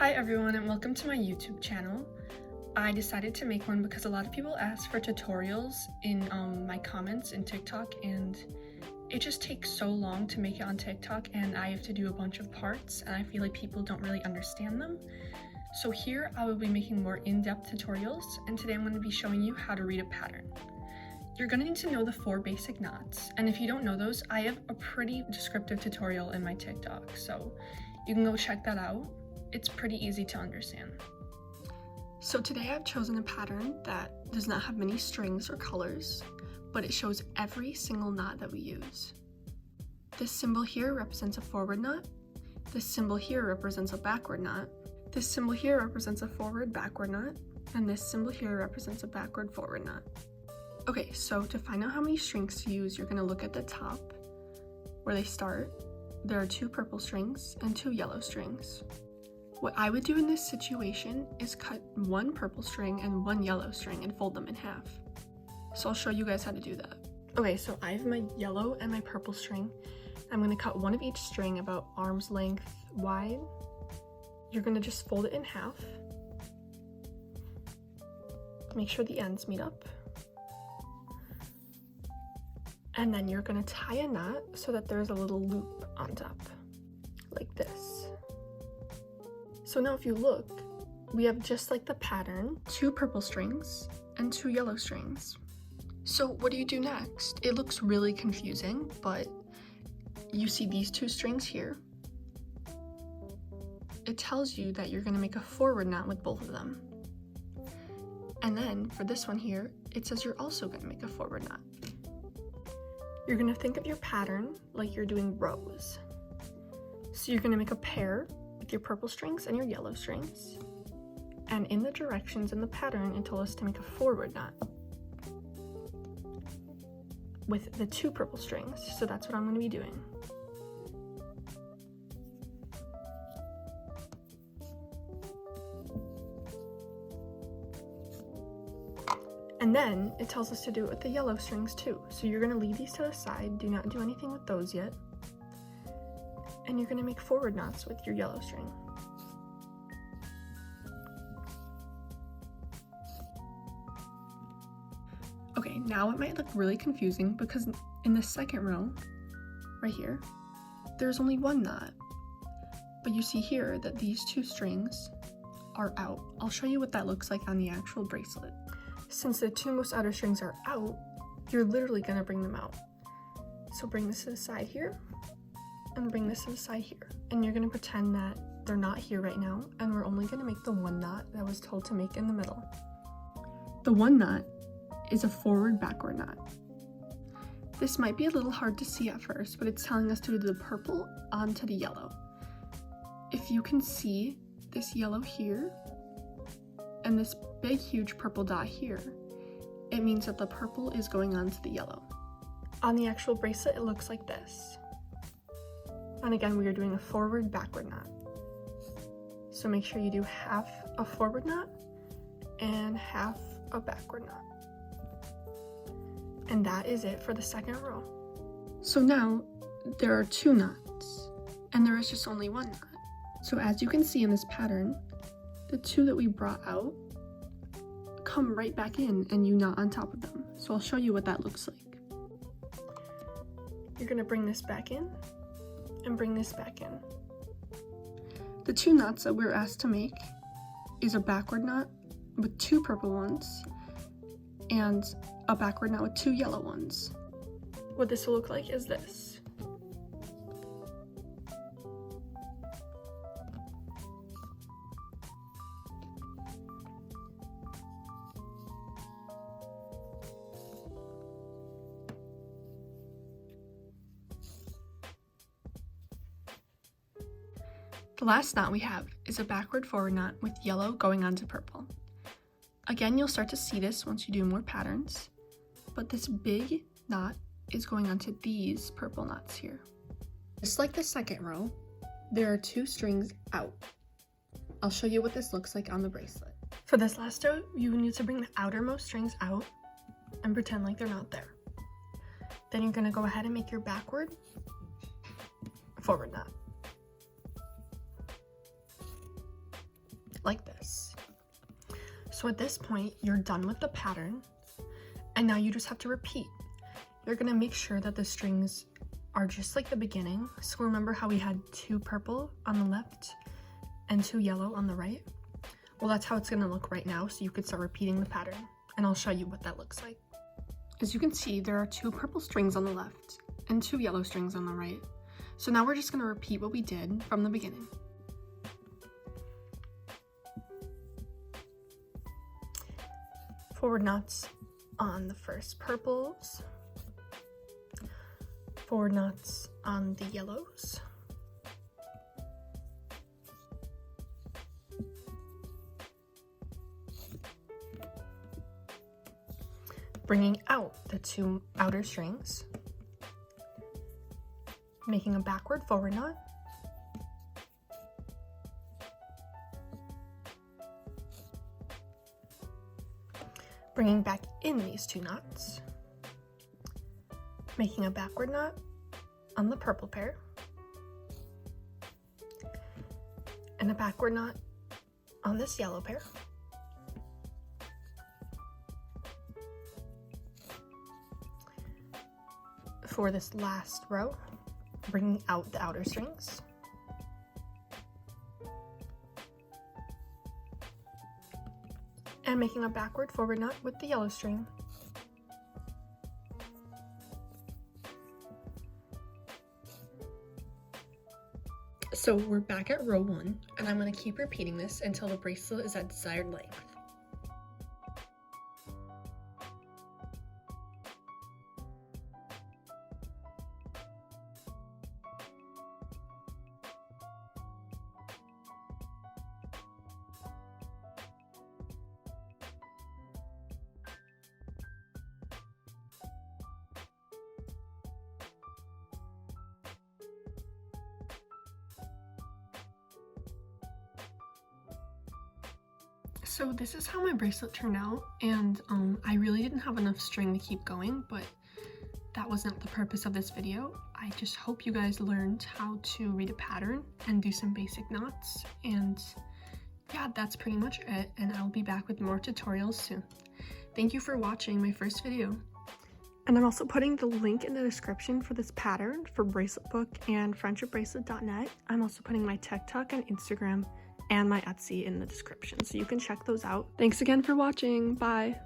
Hi everyone and welcome to my YouTube channel. I decided to make one because a lot of people ask for tutorials in my comments in TikTok, and it just takes so long to make it on TikTok and I have to do a bunch of parts and I feel like people don't really understand them. So here I will be making more in-depth tutorials, and today I'm going to be showing you how to read a pattern. You're going to need to know the 4 basic knots, and if you don't know those, I have a pretty descriptive tutorial in my TikTok, so you can go check that out. It's pretty easy to understand. So today I've chosen a pattern that does not have many strings or colors, but it shows every single knot that we use. This symbol here represents a forward knot. This symbol here represents a backward knot. This symbol here represents a forward backward knot. And this symbol here represents a backward forward knot. Okay, so to find out how many strings to use, you're going to look at the top where they start. There are 2 purple strings and 2 yellow strings. What I would do in this situation is cut 1 purple string and 1 yellow string and fold them in half. So I'll show you guys how to do that. Okay, so I have my yellow and my purple string. I'm going to cut one of each string about arm's length wide. You're going to just fold it in half. Make sure the ends meet up. And then you're going to tie a knot so that there's a little loop on top, like this. So now if you look, we have, just like the pattern, 2 purple strings and 2 yellow strings. So what do you do next? It looks really confusing, but you see these 2 strings here. It tells you that you're going to make a forward knot with both of them. And then for this one here, it says you're also going to make a forward knot. You're going to think of your pattern like you're doing rows. So you're going to make a pair with your purple strings and your yellow strings. And in the directions in the pattern, it told us to make a forward knot with the 2 purple strings. So that's what I'm going to be doing. And then it tells us to do it with the yellow strings too. So you're going to leave these to the side. Do not do anything with those yet. And you're going to make forward knots with your yellow string. Okay, now it might look really confusing because in the second row, right here, there's only 1 knot. But you see here that these 2 strings are out. I'll show you what that looks like on the actual bracelet. Since the 2 most outer strings are out, you're literally going to bring them out. So bring this to the side here, and bring this to the side here. And you're going to pretend that they're not here right now, and we're only going to make the 1 knot that was told to make in the middle. The 1 knot is a forward backward knot. This might be a little hard to see at first, but it's telling us to do the purple onto the yellow. If you can see this yellow here, and this big huge purple dot here, it means that the purple is going onto the yellow. On the actual bracelet, it looks like this. And again, we are doing a forward backward knot. So make sure you do half a forward knot and half a backward knot. And that is it for the second row. So now there are 2 knots and there is just only 1 knot. So as you can see in this pattern, the 2 that we brought out come right back in and you knot on top of them. So I'll show you what that looks like. You're going to bring this back in and bring this back in. The 2 knots that we're asked to make is a backward knot with 2 purple ones and a backward knot with 2 yellow ones. What this will look like is this. The last knot we have is a backward forward knot with yellow going onto purple. Again, you'll start to see this once you do more patterns, but this big knot is going onto these purple knots here. Just like the second row, there are 2 strings out. I'll show you what this looks like on the bracelet. For this last row, you need to bring the outermost strings out and pretend like they're not there. Then you're going to go ahead and make your backward forward knot. like this. So at this point, you're done with the pattern, and now you just have to repeat. You're gonna make sure that the strings are just like the beginning. So remember how we had 2 purple on the left and 2 yellow on the right? Well, that's how it's gonna look right now, so you could start repeating the pattern, and I'll show you what that looks like. As you can see, there are 2 purple strings on the left and 2 yellow strings on the right. So now we're just gonna repeat what we did from the beginning. Forward knots on the first purples, forward knots on the yellows, bringing out the 2 outer strings, making a backward forward knot, bringing back in these 2 knots, making a backward knot on the purple pair, and a backward knot on this yellow pair, for this last row, bringing out the outer strings, and making a backward forward knot with the yellow string. So we're back at row 1, and I'm going to keep repeating this until the bracelet is at desired length. So this is how my bracelet turned out, and I really didn't have enough string to keep going, but that was not the purpose of this video. I just hope you guys learned how to read a pattern and do some basic knots, and yeah, that's pretty much it, and I'll be back with more tutorials soon. Thank you for watching my first video. And I'm also putting the link in the description for this pattern for Braceletbook and friendshipbracelet.net. I'm also putting my TikTok and Instagram and my Etsy in the description, so you can check those out. Thanks again for watching. Bye.